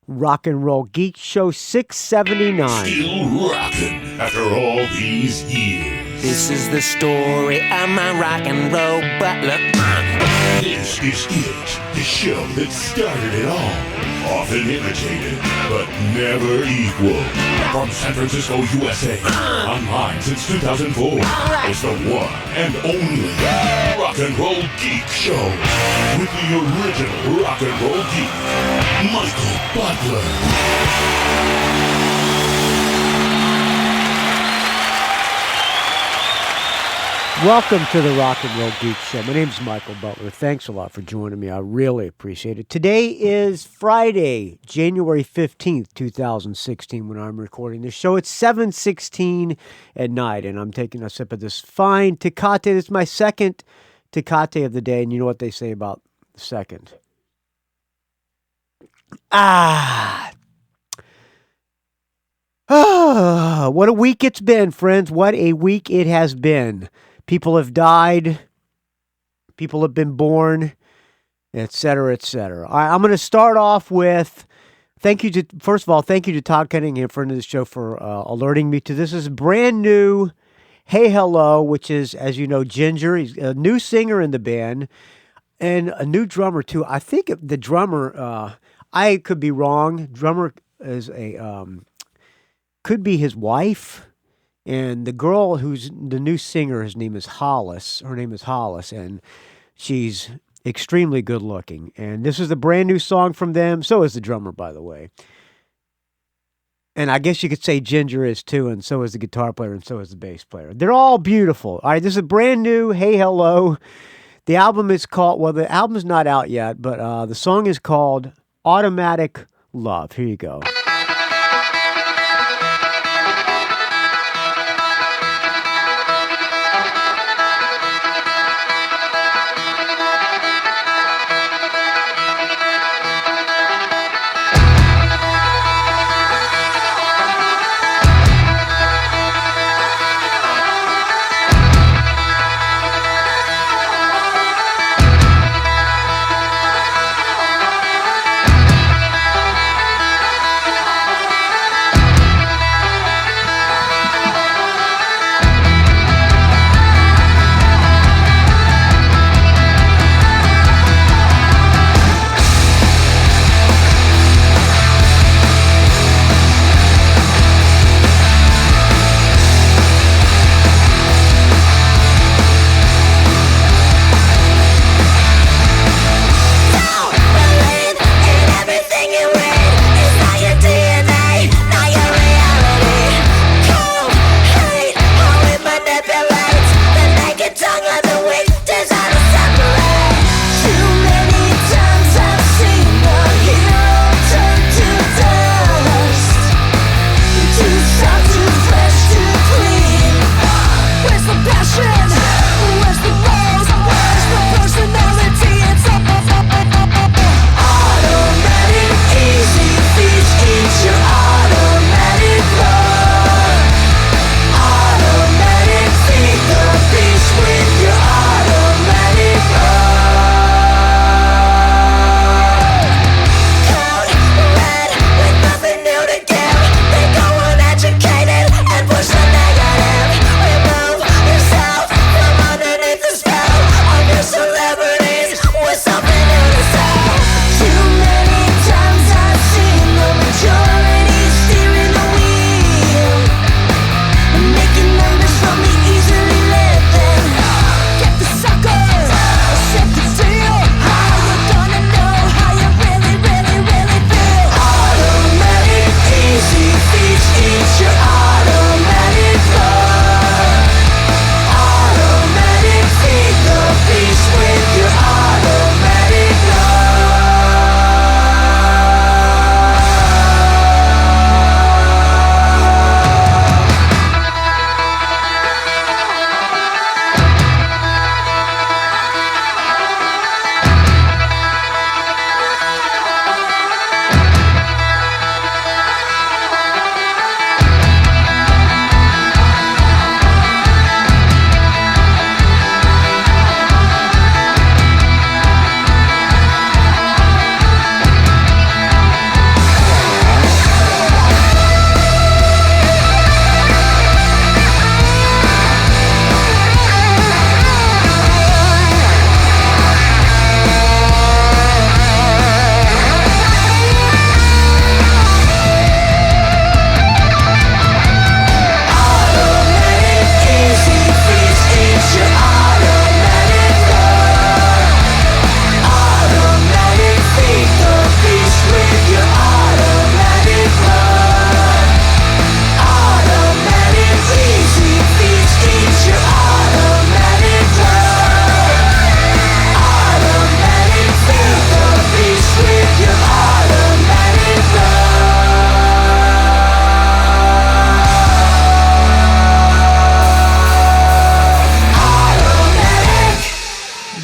Rock and Roll Geek Show 679. Still rocking after all these years. This is the story of my rock and roll butler. This is it, the show that started it all. Often imitated, but never equal. From San Francisco, USA, online since 2004. It's the one and only Rock and Roll Geek Show. With the original Rock and Roll Geek, Michael Butler. Welcome to the Rock and Roll Geek Show. My name's Michael Butler. Thanks a lot for joining me. I really appreciate it. Today is Friday, January 15th, 2016, when I'm recording this show. It's 7:16 at night, and I'm taking a sip of this fine Tecate. This is my second Tecate of the day, and you know what they say about the second. What a week it's been, friends. What a week it has been. People have died. People have been born, etc., etc. All right, I'm going to start off with first of all, thank you to Todd Cunningham, friend of the show, for alerting me to this. This is brand new Hey Hello, which is, as you know, Ginger. He's a new singer in the band and a new drummer, too. I think the drummer, I could be wrong. Drummer is could be his wife. And the girl who's the new singer, her name is Hollis, and she's extremely good looking. And this is a brand new song from them. So is the drummer, by the way. And I guess you could say Ginger is too, and so is the guitar player, and so is the bass player. They're all beautiful. All right, this is a brand new Hey Hello. The album is called, well, the album's not out yet, but the song is called Automatic Love. Here you go.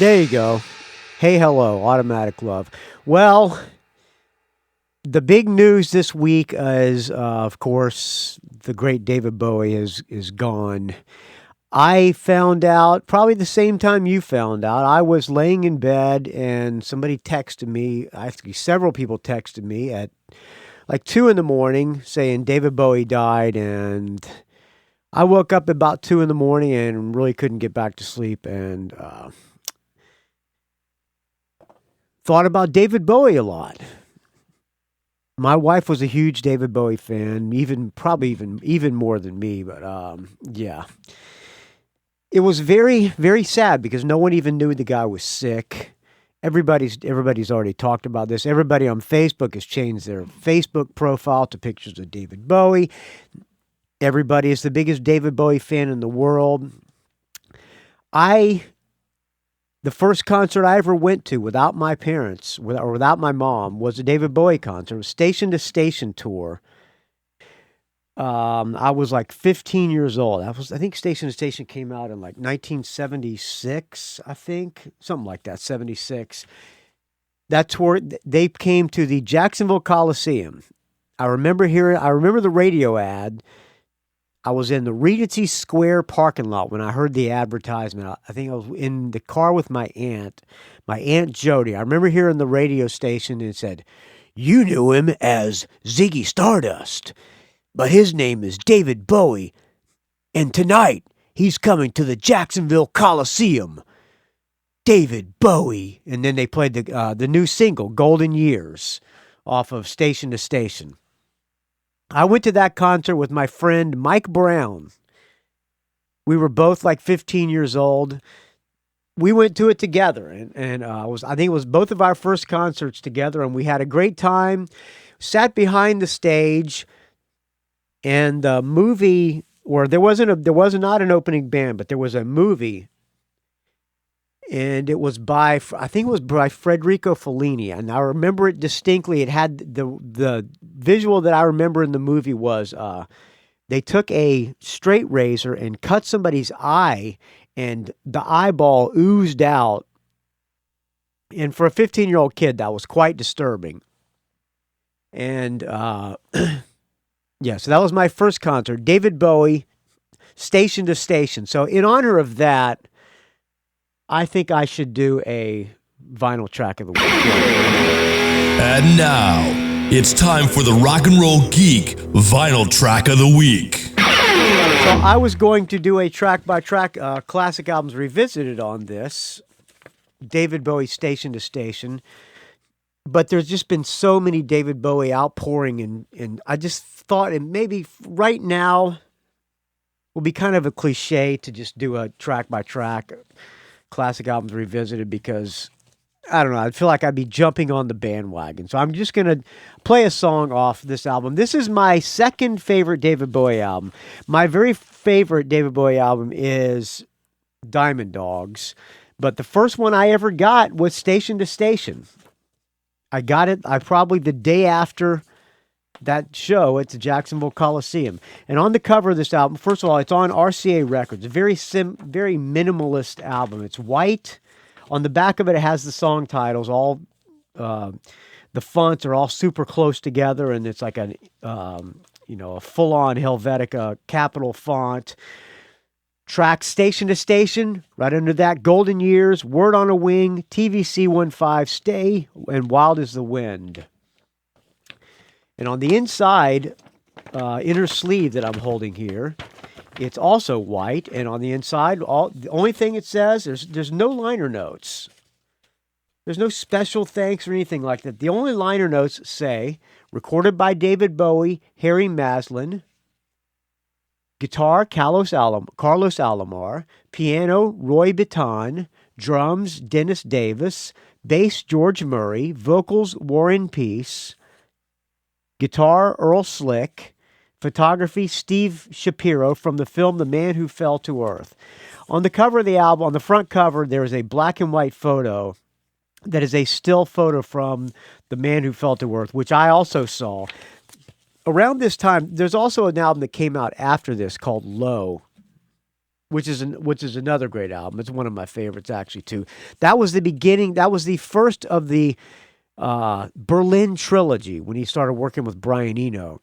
There you go. Hey, hello, Automatic Love. Well, the big news this week is, of course, the great David Bowie is gone. I found out probably the same time you found out. I was laying in bed and somebody texted me. Actually, several people texted me at like 2 in the morning saying David Bowie died, and I woke up about 2 in the morning and really couldn't get back to sleep, and thought about David Bowie a lot. My wife was a huge David Bowie fan, probably even more than me, but yeah. It was very, very sad because no one even knew the guy was sick. Everybody's already talked about this. Everybody on Facebook has changed their Facebook profile to pictures of David Bowie. Everybody is the biggest David Bowie fan in the world. The first concert I ever went to without my parents, or without my mom, was a David Bowie concert. It was Station to Station tour. I was like 15 years old. I think Station to Station came out in like 1976, I think. Something like that, 76. That tour, they came to the Jacksonville Coliseum. I remember the radio ad. I was in the Regency Square parking lot when I heard the advertisement. I think I was in the car with my Aunt Jody. I remember hearing the radio station and it said, "You knew him as Ziggy Stardust, but his name is David Bowie, and tonight he's coming to the Jacksonville Coliseum. David Bowie." And then they played the new single, Golden Years, off of Station to Station. I went to that concert with my friend Mike Brown. We were both like 15 years old. We went to it together, and I think it was both of our first concerts together, and we had a great time. Sat behind the stage, and the movie, or there was not an opening band, but there was a movie, and it was by Federico Fellini, and I remember it distinctly. It had the visual that I remember in the movie was they took a straight razor and cut somebody's eye, and the eyeball oozed out. And for a 15-year-old kid, that was quite disturbing. And yeah, so that was my first concert, David Bowie, Station to Station. So in honor of that, I think I should do a vinyl track of the week. And now, it's time for the Rock and Roll Geek Vinyl Track of the Week. So I was going to do a track-by-track classic albums revisited on this, David Bowie Station to Station, but there's just been so many David Bowie outpouring, and I just thought, and maybe right now will be kind of a cliche to just do a track-by-track classic albums revisited, because I don't know, I feel like I'd be jumping on the bandwagon. So I'm just going to play a song off this album. This is my second favorite David Bowie album. My very favorite David Bowie album is Diamond Dogs, but the first one I ever got was Station to Station. I got it probably the day after that show at the Jacksonville Coliseum. And on the cover of this album, first of all, it's on RCA Records. A very minimalist album. It's white. On the back of it, it has the song titles. All the fonts are all super close together, and it's like a full-on Helvetica capital font. Track Station to Station, right under that, Golden Years, Word on a Wing, TVC-15, Stay, and Wild as the Wind. And on the inside, inner sleeve that I'm holding here, it's also white. And on the inside, the only thing it says, there's no liner notes. There's no special thanks or anything like that. The only liner notes say, recorded by David Bowie, Harry Maslin, guitar, Carlos Alomar, piano, Roy Bittan, drums, Dennis Davis, bass, George Murray, vocals, Warren Peace, guitar, Earl Slick, photography, Steve Shapiro from the film The Man Who Fell to Earth. On the cover of the album, on the front cover, there is a black and white photo that is a still photo from The Man Who Fell to Earth, which I also saw. Around this time, there's also an album that came out after this called Low, which is another great album. It's one of my favorites, actually, too. That was the beginning. That was the first of the Berlin trilogy when he started working with Brian Eno.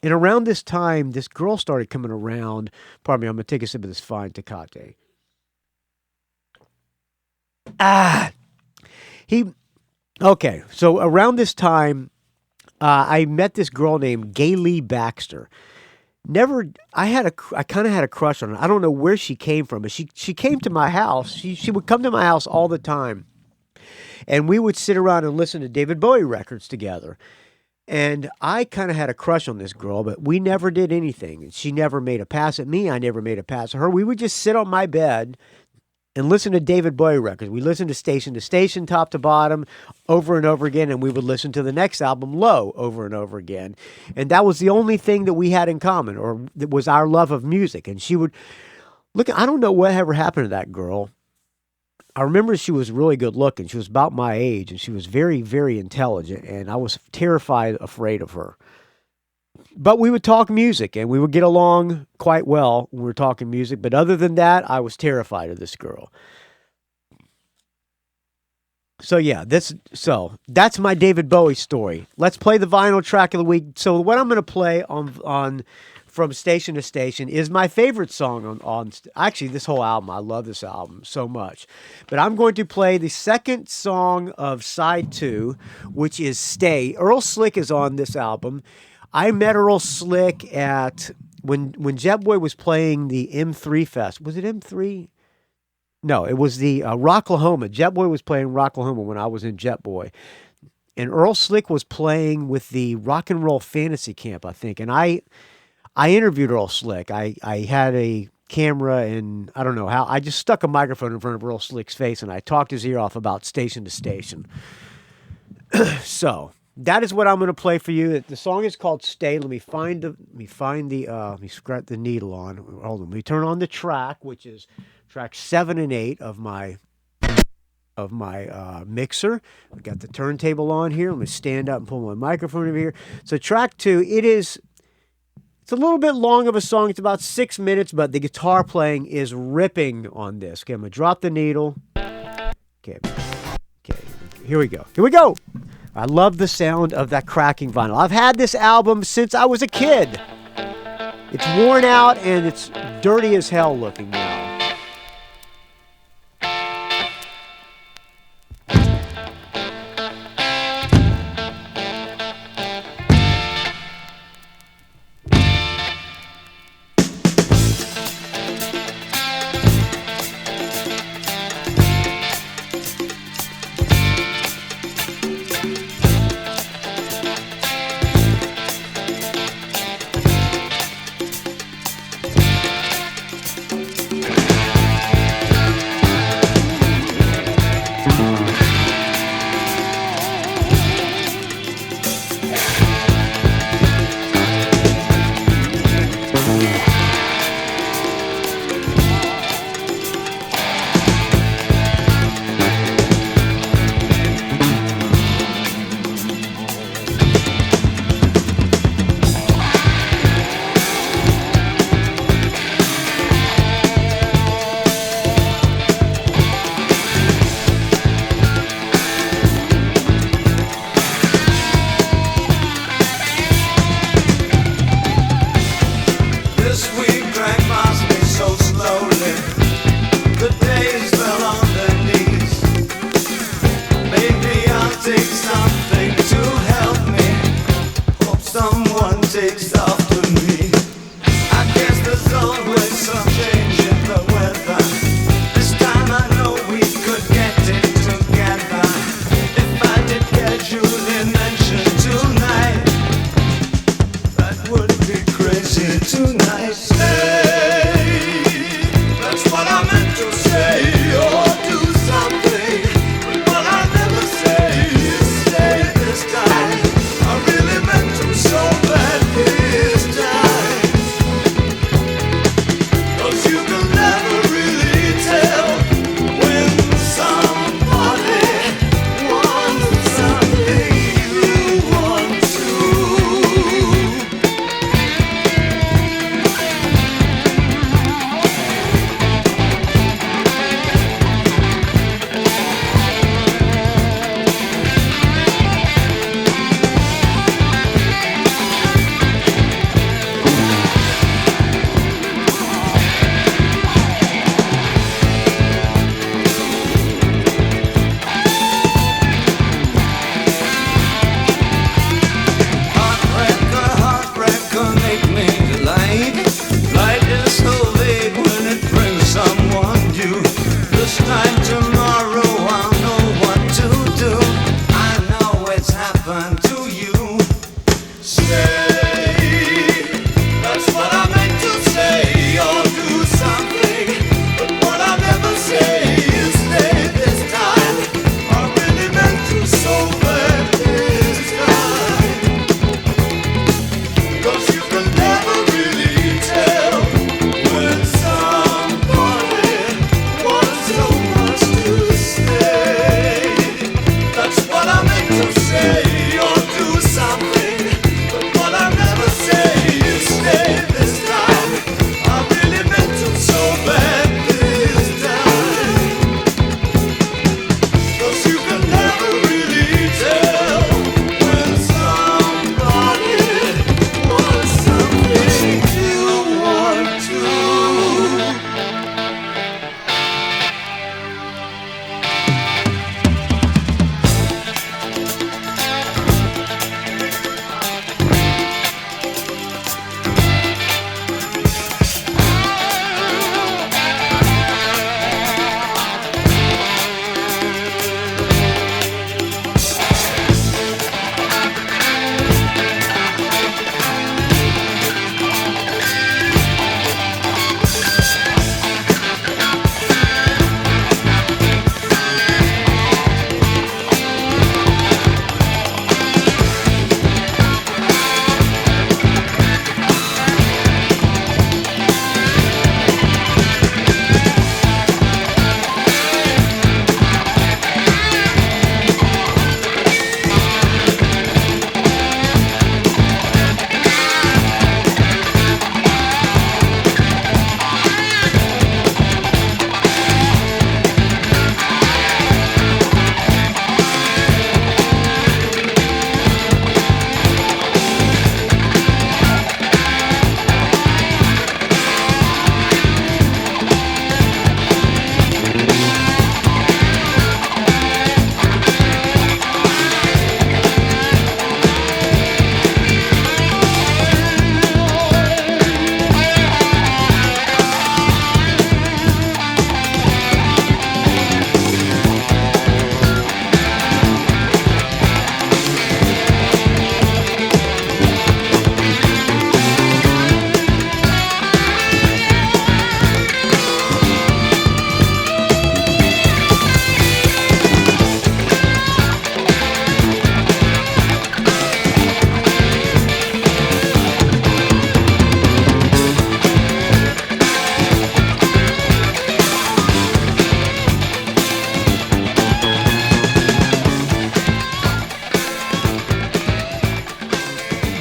And around this time, this girl started coming around. Pardon me, I'm going to take a sip of this fine Tecate. Okay, so around this time, I met this girl named Gayle Baxter. I kind of had a crush on her. I don't know where she came from, but she came to my house. She would come to my house all the time. And we would sit around and listen to David Bowie records together. And I kind of had a crush on this girl, but we never did anything. And she never made a pass at me. I never made a pass at her. We would just sit on my bed and listen to David Bowie records. We listened to Station, top to bottom, over and over again, and we would listen to the next album, Low, over and over again. And that was the only thing that we had in common, or it was our love of music. And she would, look, I don't know what ever happened to that girl. I remember she was really good looking. She was about my age, and she was very, very intelligent, and I was terrified, afraid of her. But we would talk music, and we would get along quite well when we were talking music. But other than that, I was terrified of this girl. So yeah, that's my David Bowie story. Let's play the vinyl track of the week. So what I'm going to play on From Station to Station is my favorite song on actually this whole album. I love this album so much. But I'm going to play the second song of side 2, which is Stay. Earl Slick is on this album. I met Earl Slick at when Jetboy was playing the M3 Fest. Was it M3? No, it was the Rocklahoma. Jetboy was playing Rocklahoma when I was in Jetboy. And Earl Slick was playing with the Rock and Roll Fantasy Camp, I think. And I interviewed Earl Slick. I had a camera and I don't know how. I just stuck a microphone in front of Earl Slick's face and I talked his ear off about Station to Station. So that is what I'm going to play for you. The song is called Stay. Let me scratch the needle on. Hold on. Let me turn on the track, which is track 7 and 8 of my mixer. I've got the turntable on here. Let me stand up and pull my microphone over here. So track 2, it's a little bit long of a song. It's about 6 minutes, but the guitar playing is ripping on this. Okay, I'm going to drop the needle. Okay, here we go. I love the sound of that cracking vinyl. I've had this album since I was a kid. It's worn out and it's dirty as hell looking now.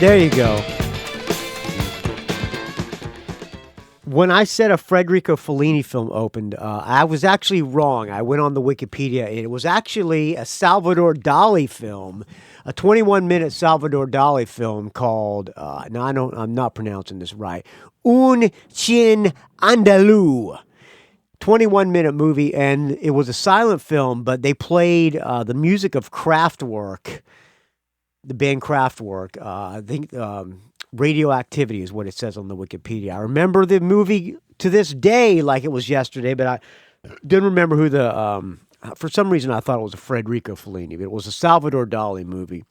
There you go. When I said a Federico Fellini film opened, I was actually wrong. I went on the Wikipedia, and it was actually a Salvador Dali film, a 21-minute Salvador Dali film called, I'm not pronouncing this right, Un Chin Andalou. 21-minute movie, and it was a silent film, but they played the music of Kraftwerk, the band Kraftwerk. I think Radioactivity is what it says on the Wikipedia. I remember the movie to this day like it was yesterday, but I didn't remember who for some reason I thought it was a Federico Fellini, but it was a Salvador Dali movie.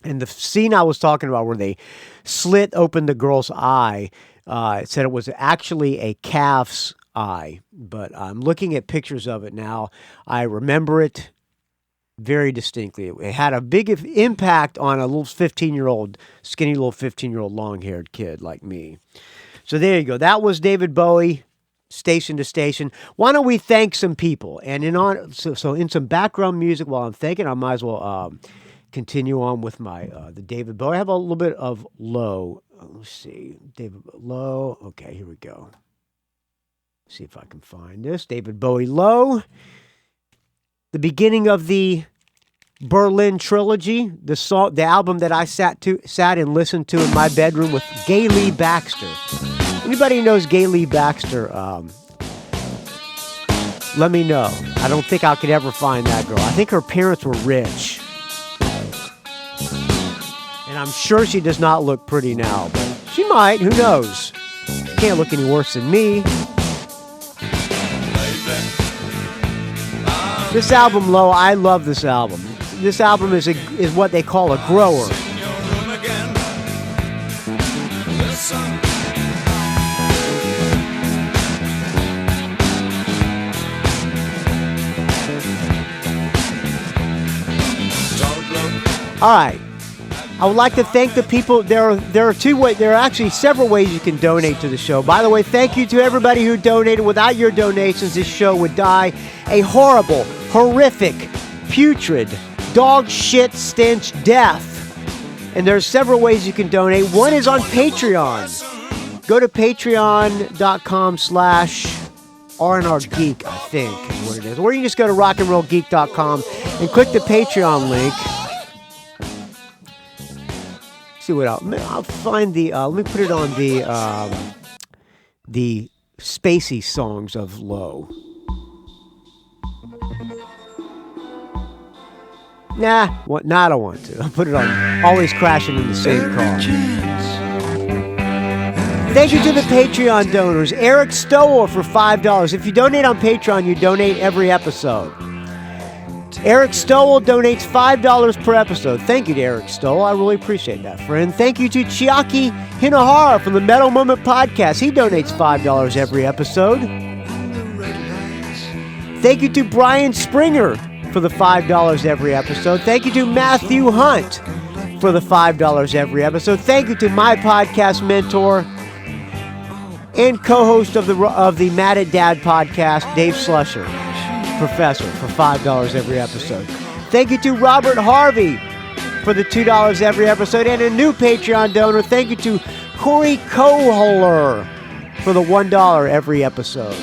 And the scene I was talking about where they slit open the girl's eye, it said it was actually a calf's eye, but I'm looking at pictures of it now. I remember it very distinctly. It had a big impact on a little 15-year-old, skinny little 15-year-old long-haired kid like me. So there you go. That was David Bowie, Station to Station. Why don't we thank some people? And in some background music while I'm thanking, I might as well continue on with my the David Bowie. I have a little bit of low. Let's see, David Low. Okay, here we go. See if I can find this. David Bowie Low. The beginning of the Berlin Trilogy, the album that I sat and listened to in my bedroom with Gay Lee Baxter. Anybody who knows Gay Lee Baxter, let me know. I don't think I could ever find that girl. I think her parents were rich. And I'm sure she does not look pretty now, but she might. Who knows? She can't look any worse than me. This album, Low, I love this album. This album is what they call a grower. All right. I would like to thank the people. There are actually several ways you can donate to the show. By the way, thank you to everybody who donated. Without your donations, this show would die a horrible, horrific, putrid, dog shit stench death. And there's several ways you can donate. One is on Patreon. Go to patreon.com/RNRGeek, I think is what it is. Or you can just go to rockandrollgeek.com and click the Patreon link. See what I'll find the. Let me put it on the spacey songs of Low. Nah, I don't want to. I'll put it on Always Crashing in the Same Car. Thank you to the Patreon donors. Eric Stowell for $5. If you donate on Patreon, you donate every episode. Eric Stowell donates $5 per episode. Thank you to Eric Stowell. I really appreciate that, friend. Thank you to Chiaki Hinohara from the Metal Moment Podcast. He donates $5 every episode. Thank you to Brian Springer for the $5 every episode. Thank you to Mathew Hunt for the $5 every episode. Thank you to my podcast mentor and co-host of the Mad at Dad podcast, Dave Slusher. Professor for $5 every episode. Thank you to Robert Harvey for the $2 every episode, and a new Patreon donor. Thank you to Corey Koehler for the $1 every episode.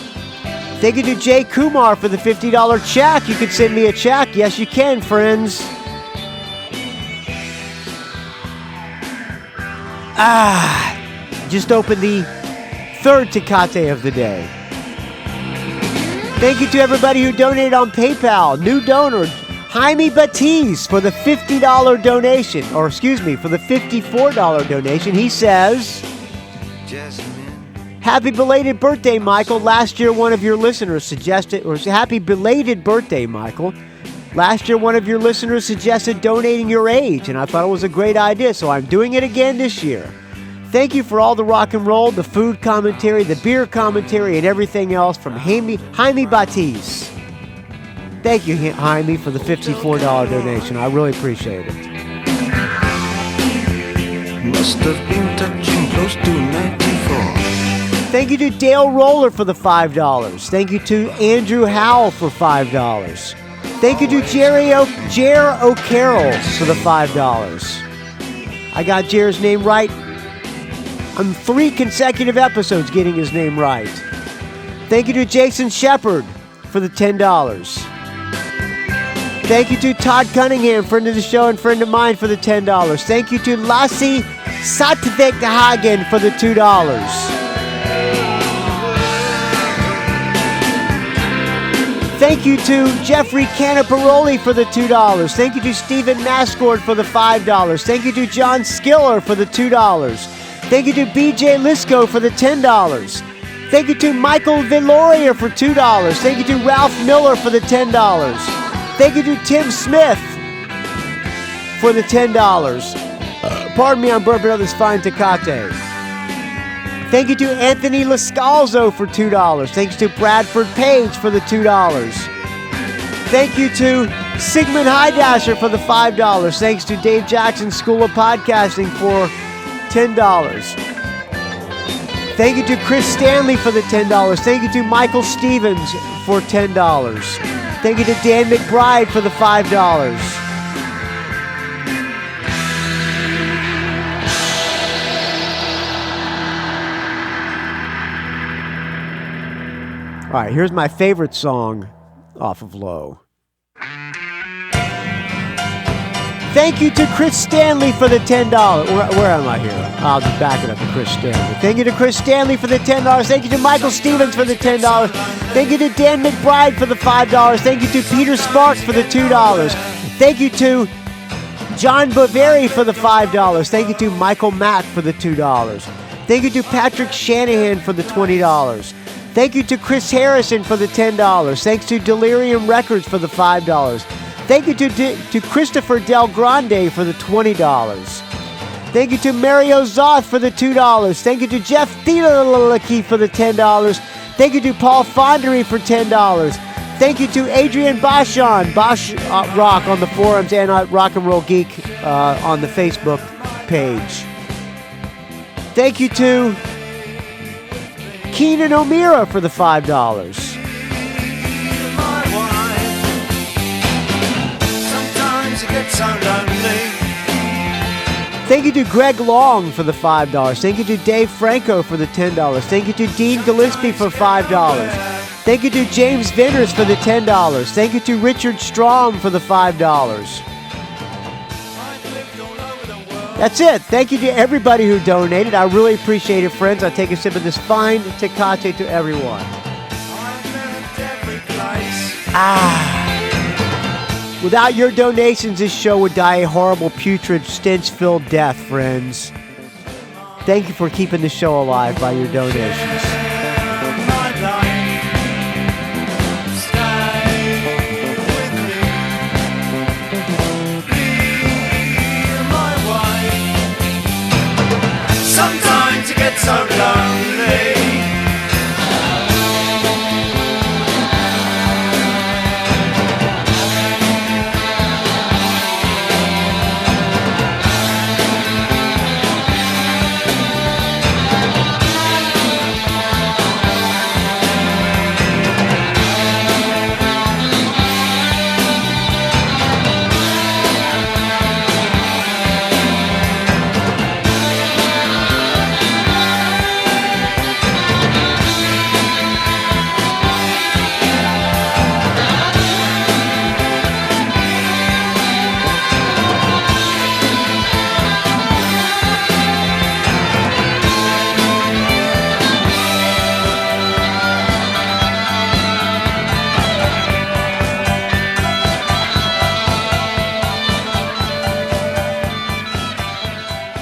Thank you to Jay Kumar for the $50 check. You can send me a check. Yes, you can, friends. Just opened the third Tecate of the day. Thank you to everybody who donated on PayPal. New donor, Jaimie Batiz, for the $50 donation. Or, excuse me, for the $54 donation. He says, happy belated birthday, Michael. Last year, one of your listeners suggested, or happy belated birthday, Michael. Last year, one of your listeners suggested donating your age, and I thought it was a great idea, so I'm doing it again this year. Thank you for all the rock and roll, the food commentary, the beer commentary, and everything else from Jaimie Batiz. Thank you, Jaimie, for the $54 donation. I really appreciate it. Must have been touching close to 94. Thank you to Dale Roller for the $5. Thank you to Andrew Howe for $5. Thank you to Jerr OCarroll for the $5. I got Jerr's name right on 3 consecutive episodes getting his name right. Thank you to Jason Shepard for the $10. Thank you to Todd Cunningham, friend of the show and friend of mine, for the $10. Thank you to Lasse Satvedthagen for the $2. Thank you to Jeffrey Caniparoli for the $2. Thank you to Stephen Mascord for the $5. Thank you to John Skiller for the $2. Thank you to BJ Lisko for the $10. Thank you to Michael Viloria for $2. Thank you to Ralph Miller for the $10. Thank you to Tim Smith for the $10. Pardon me, I'm burping on this fine Tecate. Thank you to Anthony LoScalzo for $2. Thanks to Bradford Page for the $2. Thank you to Sigmund Haidacher for the $5. Thanks to Dave Jackson School of Podcasting for $10. Thank you to Chris Stanley for the $10. Thank you to Michael Stevens for $10. Thank you to Dan McBride for the $5. All right, here's my favorite song off of Low. Thank you to Chris Stanley for the $10. Where am I here? I'll just back it up to Chris Stanley. Thank you to Chris Stanley for the $10. Thank you to Michael Stevens for the $10. Thank you to Dan McBride for the $5. Thank you to Peter Sparks for the $2. Thank you to John Baveri for the $5. Thank you to Michael Mack for the $2. Thank you to Patrick Shanahan for the $20. Thank you to Chris Harrison for the $10. Thanks to Delirium Records for the $5. Thank you to Christopher Del Grande for the $20. Thank you to Mario Zoth for the $2. Thank you to Jeff Thielke for the $10. Thank you to Paul Fondery for $10. Thank you to Adrian Boschon, Bosch Rock on the forums and Rock and Roll Geek on the Facebook page. Thank you to Keenan O'Meara for the $5. Thank you to Greg Long for the $5. Thank you to Dave Franco for the $10. Thank you to Dean Gillespie for $5. Thank you to James Vinters for the $10. Thank you to Richard Strom for the $5. That's it. Thank you to everybody who donated. I really appreciate it, friends. I take a sip of this fine Tecate to everyone. Without your donations, this show would die a horrible, putrid, stench-filled death, friends. Thank you for keeping the show alive by your donations. Sometimes you get so lonely.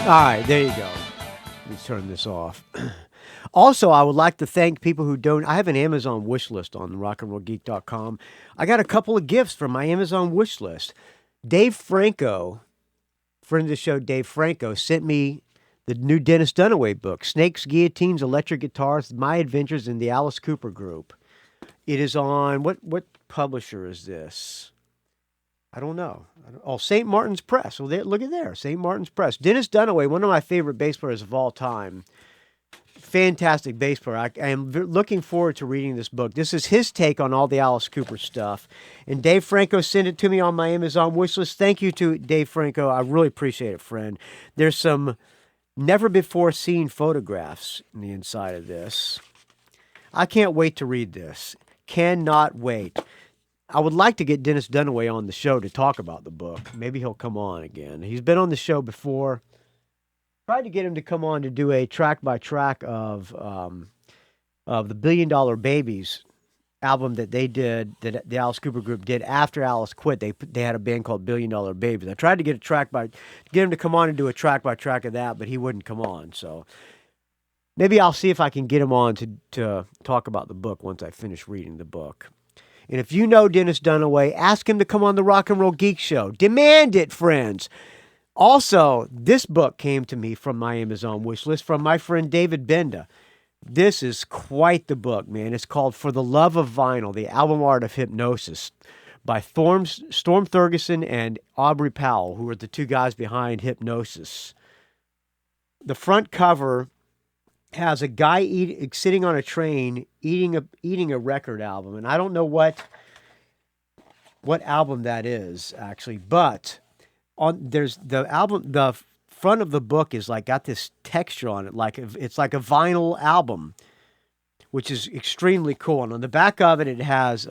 All right, there you go. Let me turn this off. Also, I would like to thank people who don't. I have an Amazon wish list on rockandrollgeek.com. I got a couple of gifts from my Amazon wish list. Dave Franco, friend of the show, Dave Franco, sent me the new Dennis Dunaway book, Snakes, Guillotines, Electric Guitars, My Adventures in the Alice Cooper Group. It is on, what publisher is this? I don't know. St. Martin's Press. Well, look at there. St. Martin's Press. Dennis Dunaway, one of my favorite bass players of all time. Fantastic bass player. I am looking forward to reading this book. This is his take on all the Alice Cooper stuff. And Dave Franco sent it to me on my Amazon wishlist. Thank you to Dave Franco. I really appreciate it, friend. There's some never-before-seen photographs in the inside of this. I can't wait to read this. Cannot wait. I would like to get Dennis Dunaway on the show to talk about the book. Maybe he'll come on again. He's been on the show before. Tried to get him to come on to do a track-by-track of the Billion Dollar Babies album that they did, that the Alice Cooper Group did after Alice quit. They had a band called Billion Dollar Babies. I tried to get him to come on and do a track-by-track of that, but he wouldn't come on. So maybe I'll see if I can get him on to talk about the book once I finish reading the book. And if you know Dennis Dunaway, ask him to come on the Rock and Roll Geek Show. Demand it, friends. Also, this book came to me from my Amazon wish list from my friend David Benda. This is quite the book, man. It's called For the Love of Vinyl, The Album Art of Hypnosis by Storm Thurgeson and Aubrey Powell, who are the two guys behind Hypnosis. The front cover has a guy sitting on a train eating a record album, and I don't know what album that is actually, but there's the album. The front of the book is like got this texture on it, like it's like a vinyl album, which is extremely cool. And on the back of it, it has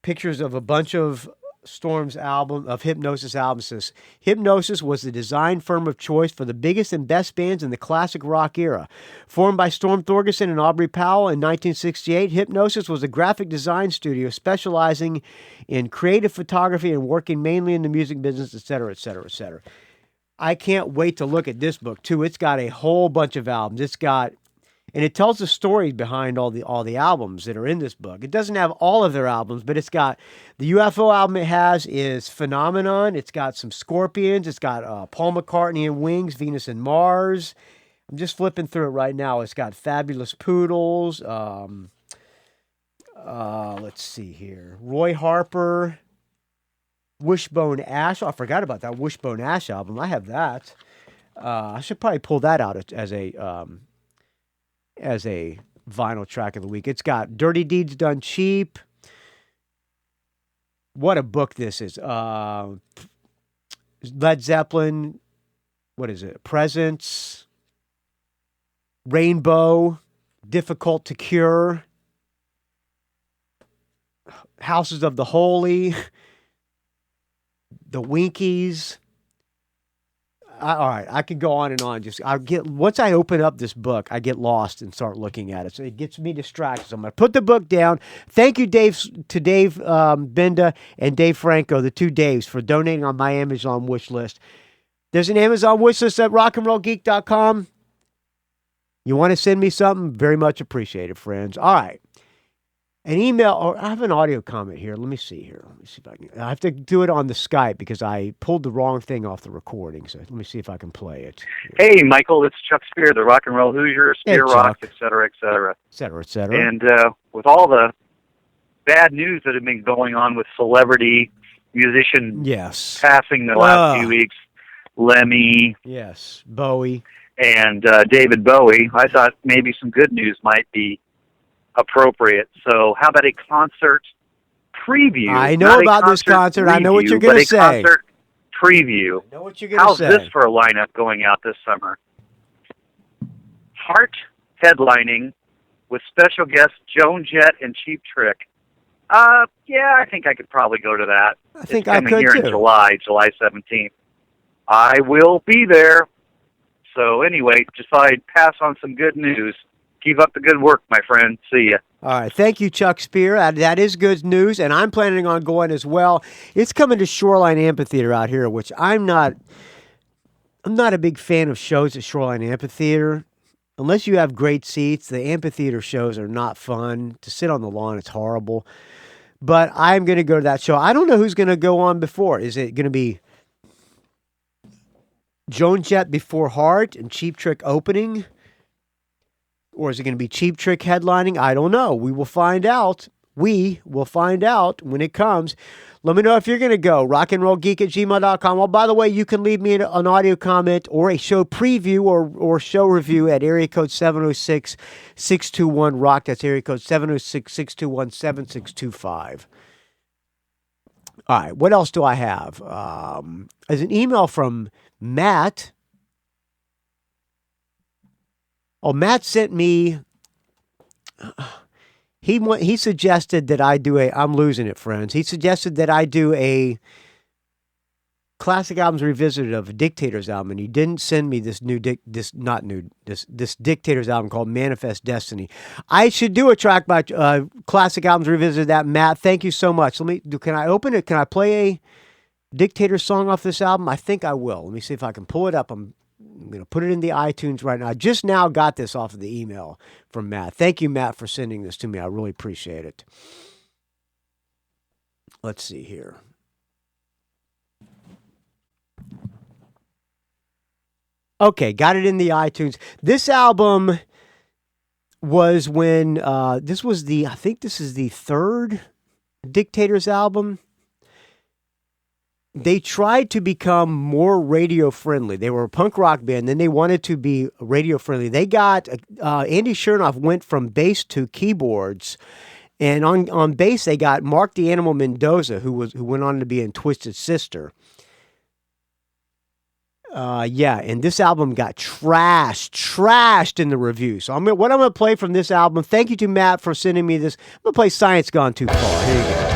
pictures of a bunch of Storm's album, of Hypnosis albums. Says Hypnosis was the design firm of choice for the biggest and best bands in the classic rock era. Formed by Storm Thorgerson and Aubrey Powell in 1968, Hypnosis was a graphic design studio specializing in creative photography and working mainly in the music business, etc., etc., etc. I can't wait to look at this book too. It's got a whole bunch of albums. It's got And it tells the story behind all the albums that are in this book. It doesn't have all of their albums, but it's got the UFO album it has is Phenomenon. It's got some Scorpions. It's got Paul McCartney and Wings, Venus and Mars. I'm just flipping through it right now. It's got Fabulous Poodles. Let's see here. Roy Harper, Wishbone Ash. Oh, I forgot about that Wishbone Ash album. I have that. I should probably pull that out as a vinyl track of the week. It's got Dirty Deeds Done Cheap. What a book this is. Led Zeppelin. What is it? Presence. Rainbow. Difficult to Cure. Houses of the Holy. The Winkies. All right, I could go on and on. Once I open up this book, I get lost and start looking at it. So it gets me distracted. So I'm going to put the book down. Thank you, Dave Benda and Dave Franco, the two Daves, for donating on my Amazon wish list. There's an Amazon wish list at rockandrollgeek.com. You want to send me something? Very much appreciated, friends. All right. An email, or I have an audio comment here. Let me see here. Let me see if I can. I have to do it on the Skype because I pulled the wrong thing off the recording. So let me see if I can play it. Hey, Michael, it's Chuck Spear, the Rock and Roll Hoosier, Spear Hey, Rock, Chuck. et cetera, et cetera. Et cetera, et cetera. And with all the bad news that have been going on with celebrity musician Yes. passing the last few weeks, Lemmy, Yes. Bowie. and David Bowie, I thought maybe some good news might be appropriate. So how about a concert preview? I know about this concert. I know what you're going to say. A concert preview. I know what you're going to say. How's this for a lineup going out this summer? Heart headlining with special guests Joan Jett and Cheap Trick. Yeah, I think I could probably go to that. I think it's coming I could here too. in July 17th. I will be there. So anyway, just thought I'd pass on some good news. Keep up the good work, my friend. See ya. All right. Thank you, Chuck Spear. That is good news, and I'm planning on going as well. It's coming to Shoreline Amphitheater out here, which I'm not a big fan of shows at Shoreline Amphitheater. Unless you have great seats, the amphitheater shows are not fun. To sit on the lawn, it's horrible. But I'm going to go to that show. I don't know who's going to go on before. Is it going to be Joan Jett before Heart and Cheap Trick opening? Or is it going to be Cheap Trick headlining? I don't know. We will find out. We will find out when it comes. Let me know if you're going to go. rockandrollgeek@gmail.com. Oh, by the way, you can leave me an audio comment or a show preview or show review at area code 706-621-ROCK. That's area code 706-621-7625. All right. What else do I have? There's an email from Matt. Oh, Matt sent me. He suggested that I do I'm losing it, friends. He suggested that I do a classic albums revisited of a Dictators album, and he didn't send me this this Dictators album called Manifest Destiny. I should do a track by classic albums revisited. That Matt, thank you so much. Can I open it? Can I play a Dictator song off this album? I think I will. Let me see if I can pull it up. I'm going to put it in the iTunes right now. I just now got this off of the email from Matt. Thank you, Matt, for sending this to me. I really appreciate it. Let's see here. Okay, got it in the iTunes. This album was when, I think this is the third Dictators album. They tried to become more radio friendly. They were a punk rock band, then they wanted to be radio friendly. They got Andy Chernoff went from bass to keyboards, and on bass they got Mark the Animal Mendoza, who went on to be in Twisted Sister. And this album got trashed in the review. So what I'm going to play from this album. Thank you to Matt for sending me this. I'm going to play Science Gone Too Far. Here you go.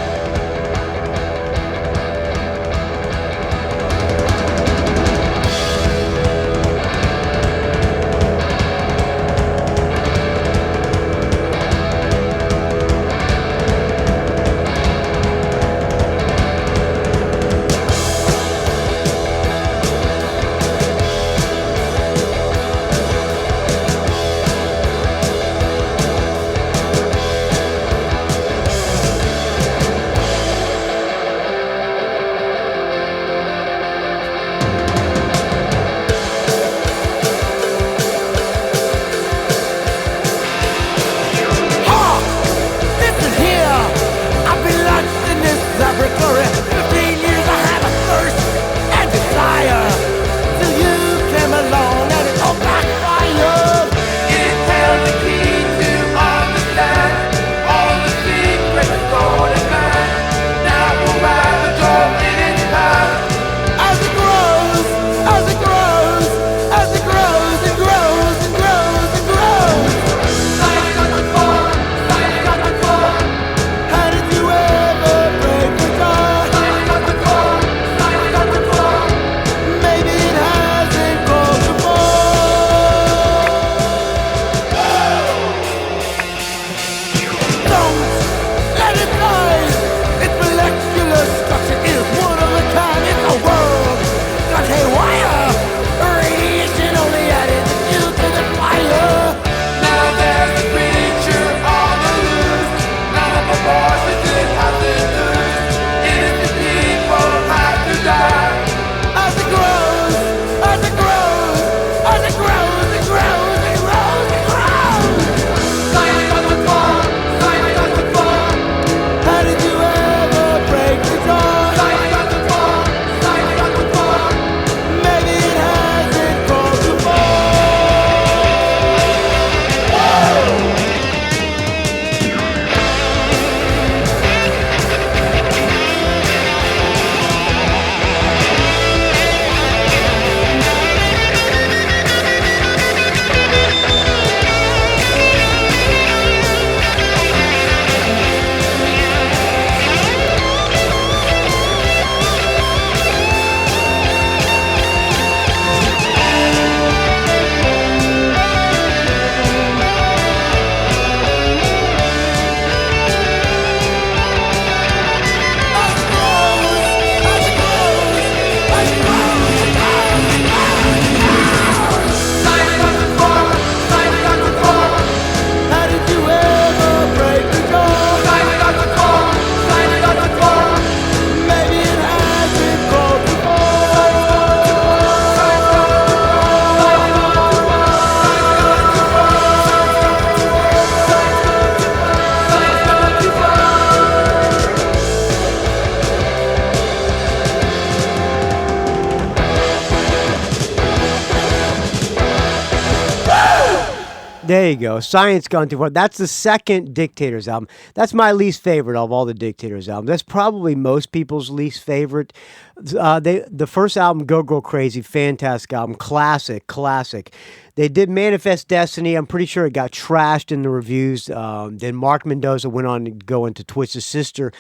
There you go. Science Gone Too Far. That's the second Dictators album. That's my least favorite of all the Dictators albums. That's probably most people's least favorite. The first album, Go Go Crazy, fantastic album. Classic. They did Manifest Destiny. I'm pretty sure it got trashed in the reviews. Then Mark Mendoza went on to go into Twisted Sister.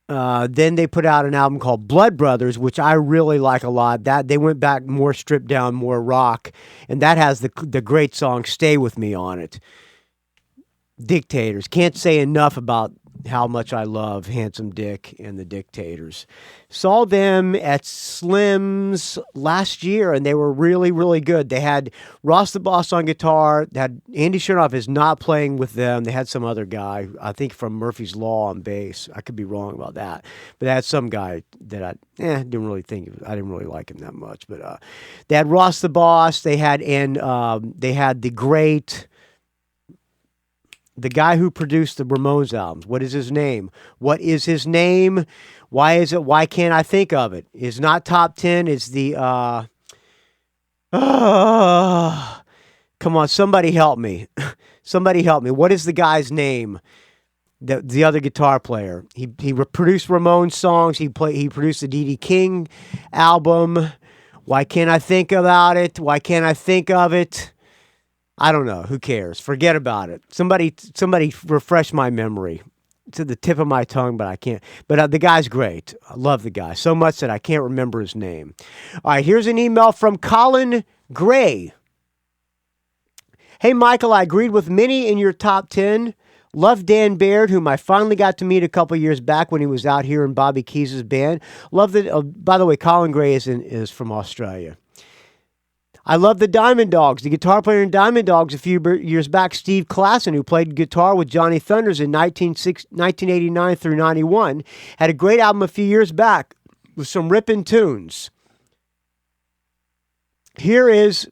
Then they put out an album called Blood Brothers, which I really like a lot. That they went back more stripped down, more rock, and that has the great song "Stay With Me" on it. Dictators. Can't say enough about how much I love Handsome Dick and the Dictators. Saw them at Slim's last year, and they were really, really good. They had Ross the Boss on guitar. They had Andy Chernoff is not playing with them. They had some other guy, I think from Murphy's Law on bass. I could be wrong about that. But they had some guy that I didn't really like him that much. But they had Ross the Boss. They had the great... The guy who produced the Ramones albums. What is his name? Why can't I think of it? It's not top 10. It's the, come on, somebody help me. Somebody help me. What is the guy's name? The other guitar player. He produced Ramones songs. He produced the D.D. King album. Why can't I think about it? Why can't I think of it? I don't know. Who cares? Forget about it. Somebody refresh my memory. To the tip of my tongue, but I can't. But the guy's great. I love the guy so much that I can't remember his name. All right, here's an email from Colin Gray. Hey, Michael, I agreed with many in your top 10. Love Dan Baird, whom I finally got to meet a couple years back when he was out here in Bobby Keys' band. Love that. By the way, Colin Gray is from Australia. I love the Diamond Dogs. The guitar player in Diamond Dogs a few years back, Steve Klassen, who played guitar with Johnny Thunders in 1989 through 91, had a great album a few years back with some ripping tunes. Here is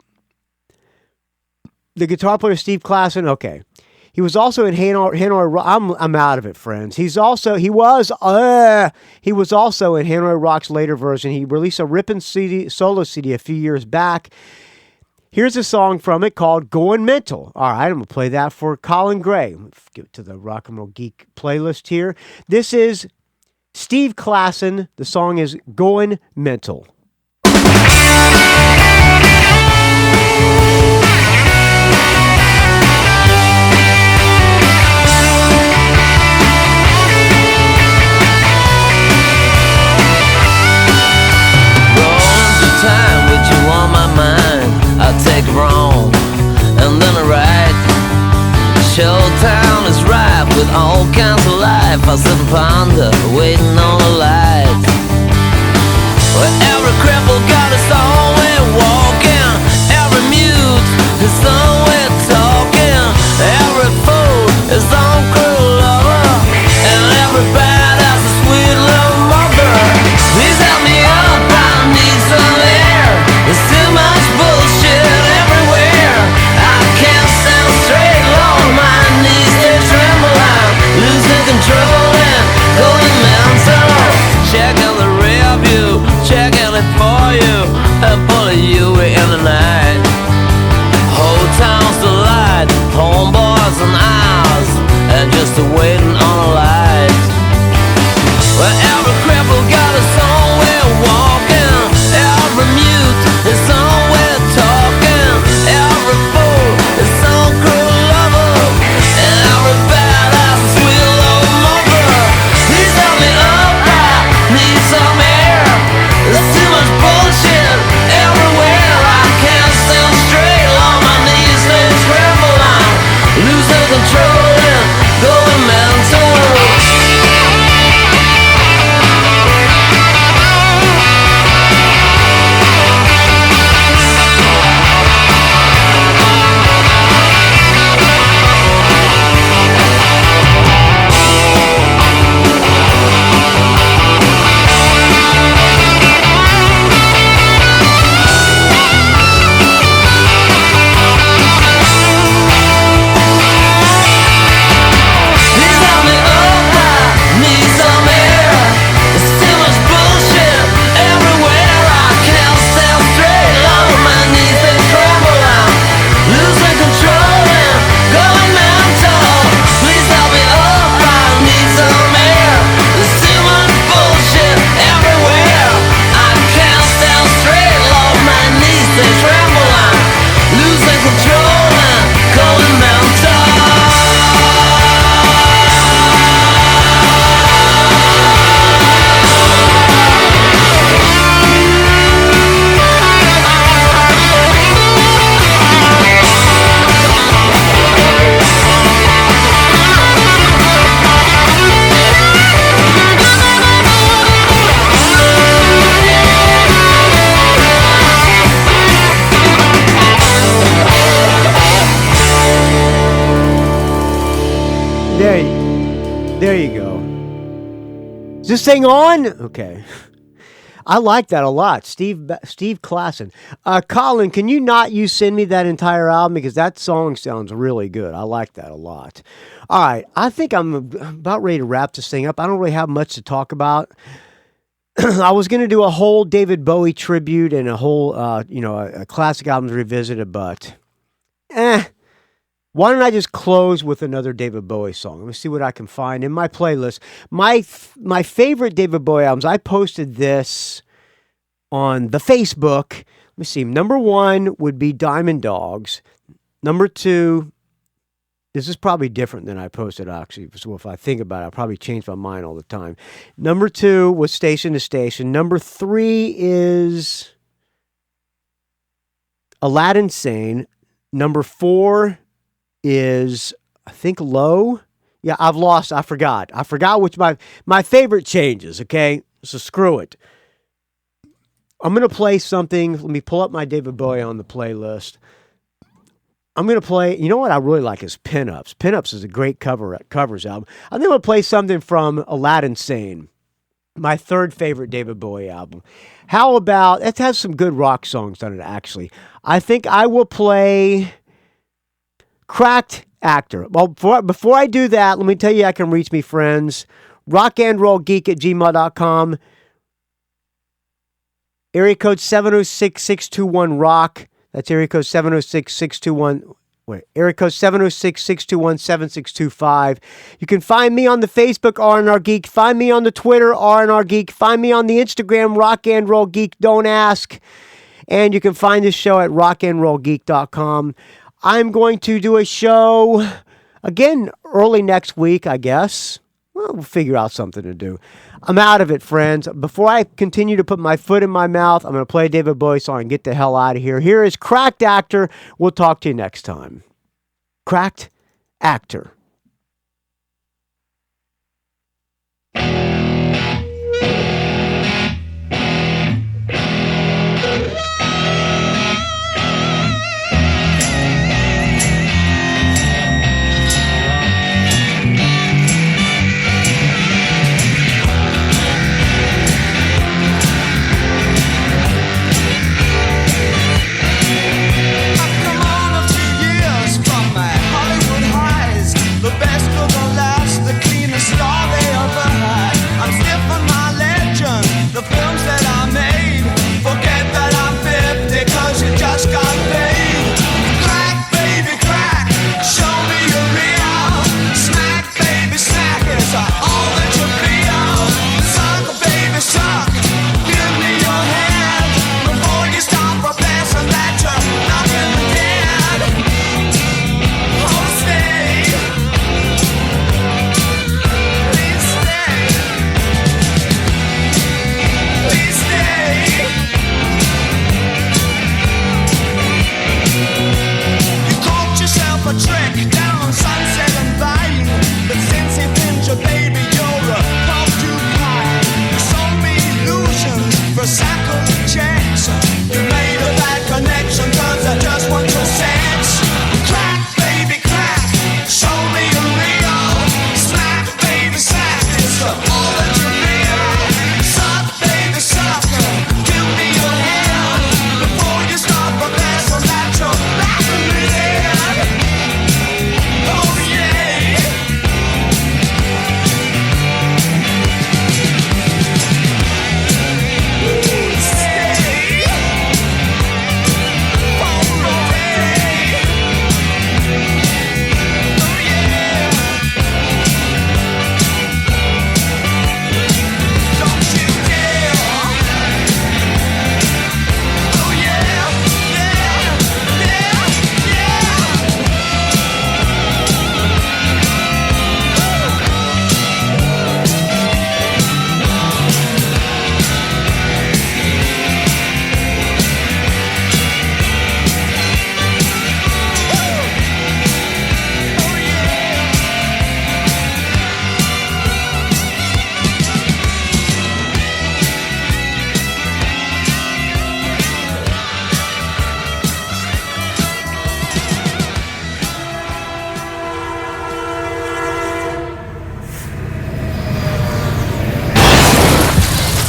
the guitar player Steve Klassen. Okay. He was also in Hanoi. I'm out of it, friends. He was also in Hanoi Rock's later version. He released a ripping solo CD a few years back. Here's a song from it called Going Mental. All right, I'm going to play that for Colin Gray. Let's get to the Rock and Roll Geek playlist here. This is Steve Klassen. The song is Going Mental. Time with you on my mind, I take wrong and then I right. Showtown is ripe with all kinds of life. I sit and ponder, waiting on the light. Well, every cripple got his own way of walking. Every mute is some way of talking. Every fool is on cruel lover, and every bad has a sweet little mother. Please help me up, I need some air. There's too much bullshit everywhere. I can't stand straight along, my knees they tremble. I'm losing control and going mental. Checking the rear view, checking it for you. Is this thing on? Okay. I like that a lot. Steve Klassen. Colin, can you send me that entire album? Because that song sounds really good. I like that a lot. All right. I think I'm about ready to wrap this thing up. I don't really have much to talk about. I was going to do a whole David Bowie tribute and a whole, a classic albums revisited, but why don't I just close with another David Bowie song? Let me see what I can find in my playlist. My favorite David Bowie albums, I posted this on the Facebook. Let me see. Number 1 would be Diamond Dogs. Number 2, this is probably different than I posted, actually. So if I think about it, I'll probably change my mind all the time. Number 2 was Station to Station. Number 3 is Aladdin Sane. Number 4 is, I think, Low. Yeah, I forgot. I forgot which my favorite changes, okay? So screw it. I'm going to play something. Let me pull up my David Bowie on the playlist. I'm going to play, you know what I really like is Pinups. Pinups is a great covers album. I'm going to play something from Aladdin Sane, my third favorite David Bowie album. How about, it has some good rock songs on it, actually. I think I will play Cracked Actor. Well, before I do that, let me tell you I can reach me, friends. rockandrollgeek@gmail.com. Area code 706-621-ROCK. That's area code 706-621. Area code 706-621-7625. You can find me on the Facebook, R&R Geek. Find me on the Twitter, R&R Geek. Find me on the Instagram, Rock and Roll Geek. Don't ask. And you can find this show at rockandrollgeek.com. I'm going to do a show again early next week, I guess. Well, we'll figure out something to do. I'm out of it, friends. Before I continue to put my foot in my mouth, I'm going to play a David Bowie song and get the hell out of here. Here is Cracked Actor. We'll talk to you next time. Cracked Actor. I've come on a few years from my Hollywood highs.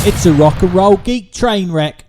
It's a rock and roll geek train wreck.